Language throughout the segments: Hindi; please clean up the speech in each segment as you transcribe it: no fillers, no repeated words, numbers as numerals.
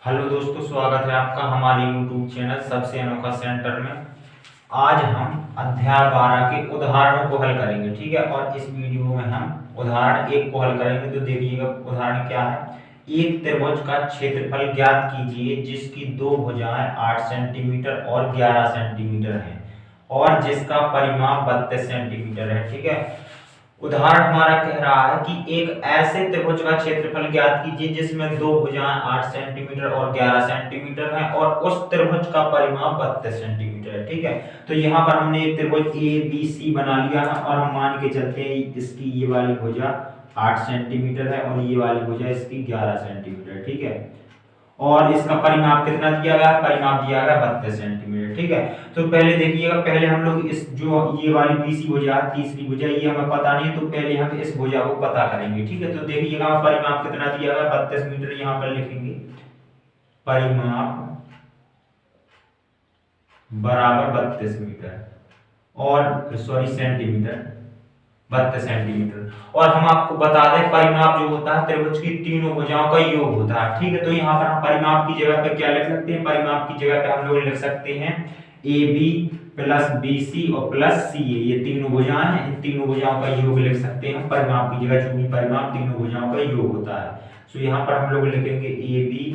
हेलो दोस्तों, स्वागत है आपका हमारे YouTube चैनल सबसे अनोखा सेंटर में। आज हम अध्याय 12 के उदाहरणों को हल करेंगे, ठीक है। और इस वीडियो में हम उदाहरण 1 को हल करेंगे। तो देखिएगा उदाहरण क्या है। एक त्रिभुज का क्षेत्रफल ज्ञात कीजिए जिसकी दो भुजाएं 8 सेंटीमीटर और 11 सेंटीमीटर हैं और जिसका परिमाप 32 सेंटीमीटर है, ठीक है। उदाहरण हमारा कह रहा है कि एक ऐसे त्रिभुज का क्षेत्रफल ज्ञात कीजिए जिसमें दो भुजाएं 8 सेंटीमीटर और 11 सेंटीमीटर हैं और उस त्रिभुज का परिमाप 32 सेंटीमीटर है, ठीक है। तो यहाँ पर हमने एक त्रिभुज ए बी सी बना लिया है और हम मान के चलते हैं इसकी ये वाली भुजा 8 सेंटीमीटर है और ये वाली भुजा इसकी 11 सेंटीमीटर, ठीक है। और इसका परिमाप कितना दिया गया है? परिमाप दिया गया 32 सेंटीमीटर, ठीक है। तो पहले देखिएगा, पहले हम लोग इस जो ये वाली बीसी भुजा तीसरी भुजा ये हमें पता नहीं है, तो पहले हम इस भुजा को पता करेंगे, ठीक है। तो देखिएगा परिमाप कितना दिया गया 32 मीटर, यहाँ पर लिखेंगे परिमाप बराबर 32 मीटर और सॉरी सेंटीमीटर 32 सेंटीमीटर। और हम आपको बता दें परिमाप जो होता है त्रिभुज की तीनों भुजाओं का योग होता है, ठीक है। तो यहाँ पर हम परिमाप की जगह पे क्या लिख सकते हैं? परिमाप की जगह पे हम लोग लिख सकते हैं A B plus B C और प्लस सी ए, ये तीनों भुजाएं हैं, इन तीनों भुजाओं का योग लिख सकते हैं परिमाप की जगह, चूंकि परिमाप तीनों भुजाओं का योग होता है। तो यहाँ पर हम लोग लिखेंगे a B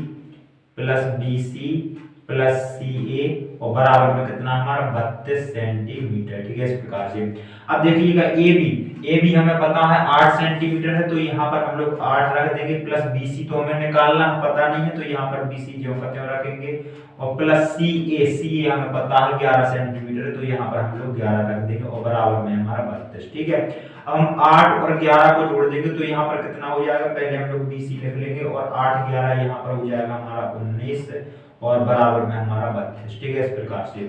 plus B c plus c a और बराबर में कितना हमारा 32 सेंटीमीटर, ठीक है। इस प्रकार से अब देखिएगा ए बी हमें पता है 8 सेंटीमीटर है, तो यहाँ पर हम लोग 8 रख देंगे, प्लस बी सी तो हमें निकालना पता नहीं है, तो यहाँ पर बी सी जो का त्यों रखेंगे और प्लस सी ए हमें पता है 11 सेंटीमीटर है, तो यहाँ पर हम लोग 11 रख देंगे और बराबर में हमारा 32, ठीक है। अब हम 8 और 11 को जोड़ देंगे तो यहाँ पर कितना हो जाएगा? पहले हम लोग बी सी लिख लेंगे और 8 11 यहाँ पर हो जाएगा हमारा 19 और बराबर में हमारा 32, ठीक है। इस प्रकार से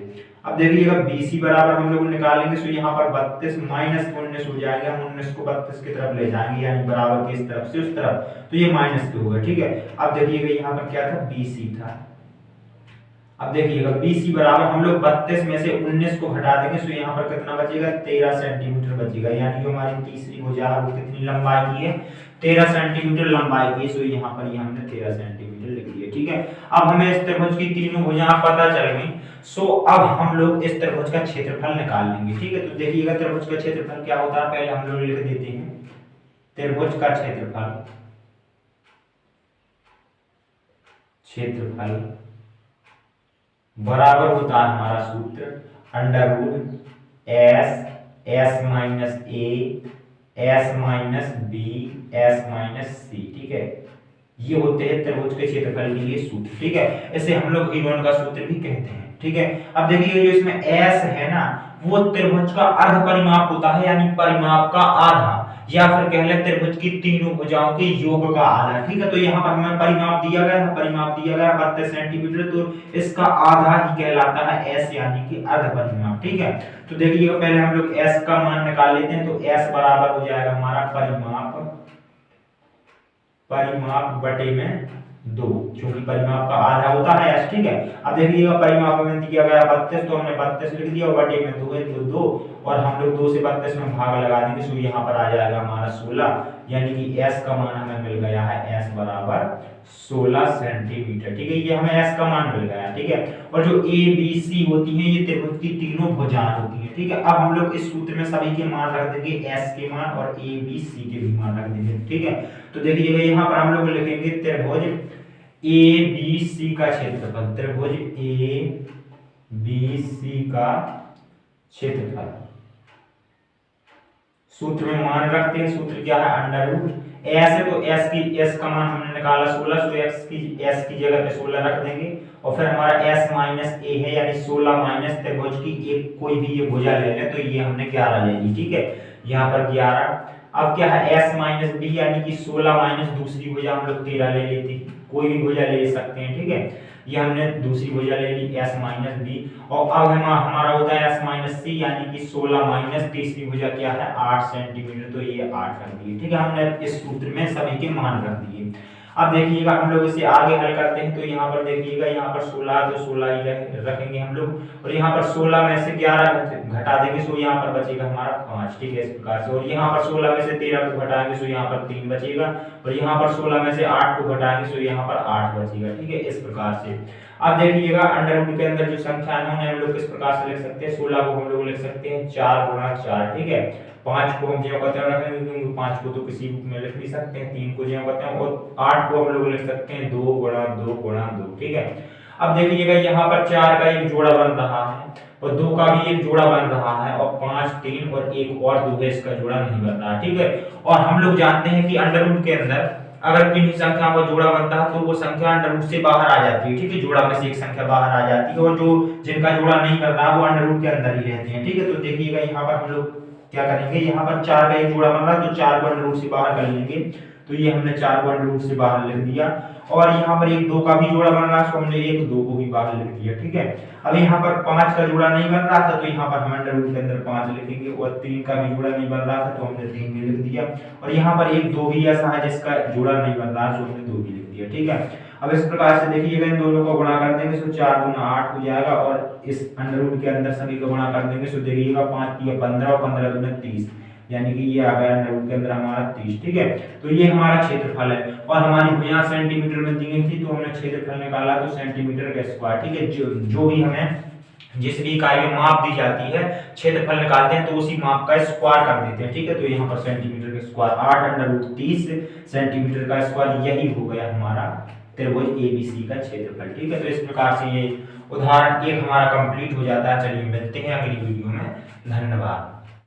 अब देखिएगा BC बराबर हम लोग निकालेंगे, तो यहाँ पर 32 माइनस 19 हो जाएगा, हम 19 को 32 की तरफ ले जाएंगे, यानी बराबर की इस तरफ से उस तरफ, तो ये माइनस 2 होगा, ठीक है। अब देखिएगा यहाँ पर क्या था? BC था। अब देखिएगा BC बराबर हम लोग 32 में से 19 को हटा देंगे, तो यहाँ पर कितना बचेगा? 13 सेंटीमीटर बचेगा, यानी जो हमारी तीसरी भुजा है वो कितनी लंबाई की है? 13 सेंटीमीटर लंबाई की, तो यहाँ पर हमने 13 सेंटीमीटर लिख लिया, ठीक है। अब हमें इस त्रिभुज की तीनों भुजाएं पता चल गई, सो अब हम लोग इस त्रिभुज का क्षेत्रफल निकाल लेंगे, ठीक है। तो देखिएगा त्रिभुज का क्षेत्रफल क्या होता है, पहले हम लोग लिख देते हैं त्रिभुज का क्षेत्रफल बराबर होता है हमारा सूत्र under root s minus a s minus b s minus c, ठीक है। ये होते हैं त्रिभुज के क्षेत्रफल के लिए सूत्र, ठीक है। इसे हम लोग हीरोन का सूत्र भी कहते हैं, ठीक है। अब देखिए जो इसमें एस है ना, वो त्रिभुज का अर्ध परिमाप होता है, यानी परिमाप का आधा, या फिर कह ले त्रिभुज की तीनों भुजाओं के योग का आधा, ठीक है। तो यहाँ पर हमें परिमाप दिया गया है, परिमाप दिया गया 32 सेंटीमीटर, तो इसका आधा ही कहलाता है एस, यानी कि अर्ध परिमाप, ठीक है। तो देखिएगा पहले हम लोग एस का मान निकाल लेते हैं, तो एस बराबर हो जाएगा हमारा परिमाप बटे में 2, क्योंकि परिमाप का आधा होता है एस, ठीक है। अब देखिएगा परिमाप में दिया गया 32, तो हमने 32 लिख दिया और बटे में 2 है, तो 2 और हम लोग 2 से 32 में भाग लगा देंगे, तो यहाँ पर आ जाएगा हमारा 16, यानी कि एस का मान हमें मिल गया है एस बराबर 16 सेंटीमीटर, ठीक है। ये हमें एस का मान मिल गया, ठीक है। और जो ए बी सी होती है ये त्रिभुज की तीनों भुजाएं होती हैं, ठीक है। अब हम लोग इस सूत्र में सभी के मान रख देंगे, एस के मान और ए बी सी के भी मान रख देंगे, ठीक है। तो देखिएगा यहाँ पर हम लोग लिखेंगे त्रिभुज ए बी सी का क्षेत्रफल, त्रिभुज ए बी सी का क्षेत्रफल। सूत्र में मान रखते हैं, सूत्र क्या है? अंडर रूट एस है, तो एस का मान हमने निकाला 16, तो एस की जगह पे 16 रख देंगे और फिर हमारा एस माइनस ए है, यानी 16 माइनस त्रिभुज की एक कोई भी ये भुजा ले लें, तो ये हमने 11 ले ली, ठीक है। यहाँ पर 11। अब क्या है? एस माइनस बी, यानी कि 16 माइनस दूसरी भुजा हम लोग 13 ले लेते हैं, कोई भी भुजा ले सकते हैं, ठीक है। ये हमने दूसरी भुजा ले ली एस माइनस बी, और अब हमारा होता है एस माइनस सी, यानी कि 16 माइनस तीसरी भुजा क्या है? 8 सेंटीमीटर, तो ये 8 रख दिए, ठीक है। हमने इस सूत्र में सभी के मान रख दिए। अब देखिएगा हम लोग इसे आगे हल करते हैं, तो यहाँ पर देखिएगा यहाँ पर 16 तो 16 ही रखेंगे हम लोग, और यहाँ पर 16 में से 11 घटा देंगे, सो यहाँ पर बचेगा हमारा 5। ठीक है, इस प्रकार से। और यहाँ पर 16 में से 13 को घटाएंगे, सो यहाँ पर 3 बचेगा, और यहाँ पर 16 में से 8 को घटाएंगे, सो यहाँ पर 8 बचेगा। ठीक है, इस प्रकार से। अब देखिएगा अंडर रूट के अंदर जो संख्या है हम लोग किस प्रकार से लिख सकते हैं, 16 को हम लोग लिख सकते हैं 4 गुणा 4। ठीक है, 5 को हम जो कहते हैं रखेंगे, क्योंकि 5 को तो किसी रूप में लिख नहीं सकते हैं, 3 को जो कहते हैं, और 8 को हम लोग लिख सकते हैं 2 गुणा 2 गुणा 2। ठीक है, अब देखिएगा यहाँ पर 4 का एक जोड़ा बन रहा है और 2 का भी एक जोड़ा बन रहा है, और 5 3 और एक और 2 है, इसका जोड़ा नहीं बन रहा। ठीक है, और हम लोग जानते हैं कि अंडर रूट के अंदर अगर किन्हीं संख्याओं का जोड़ा बनता है तो वो संख्या अंडर रूट से बाहर आ जाती है। ठीक है, जोड़ा में से एक संख्या बाहर आ जाती है, और जो जिनका जोड़ा नहीं बन रहा वो अंडर रूट के अंदर ही रहते हैं। ठीक है, तो देखिएगा यहाँ पर हम लोग क्या करेंगे, यहाँ पर 4 का एक जोड़ा बन रहा है तो 4 को अंडर रूट से बाहर कर लेंगे, तो ये हमने 4 को अंडर रूट से बाहर लिख दिया। और यहाँ पर एक 2 का भी जोड़ा बन रहा है, तो हमने एक 2 को भी बाहर लिख दिया। ठीक है, अब यहाँ पर 5 का जोड़ा नहीं बन रहा था, तो यहाँ पर हम अंडर रूट के अंदर 5 लिखेंगे, और 3 का भी जोड़ा नहीं बन रहा था, तो हमने 3 भी लिख दिया। और यहाँ पर एक 2 भी ऐसा है जिसका जोड़ा नहीं बन रहा, तो हमने 2 भी लिख दिया। ठीक है, अब इस प्रकार से देखिएगा इन दोनों को गुणा कर देंगे, तो 4 गुना 8 हो जाएगा, और इस अंडर रूट के अंदर सभी को गुणा कर देंगे, तो देखिएगा 5 या 15 और 15 दूना 30, यानी कि ये आ गया अंडर रूट के अंदर हमारा 30। ठीक है, तो ये हमारा क्षेत्रफल है, और हमारी भुजा सेंटीमीटर में दी गई थी, तो हमने क्षेत्रफल निकाला तो सेंटीमीटर का स्क्वायर। ठीक है, जो भी हमें जिस भी इकाई में माप दी जाती है क्षेत्रफल निकालते हैं तो उसी माप का स्क्वायर कर देते हैं। ठीक है, तो यहाँ पर सेंटीमीटर का स्क्वायर 8 अंडर रूट 30 सेंटीमीटर का स्क्वायर, यही हो गया हमारा त्रिभुज एबीसी का क्षेत्रफल। ठीक है, तो इस प्रकार से ये उदाहरण एक हमारा कंप्लीट हो जाता है। चलिए मिलते हैं अगली वीडियो में, धन्यवाद।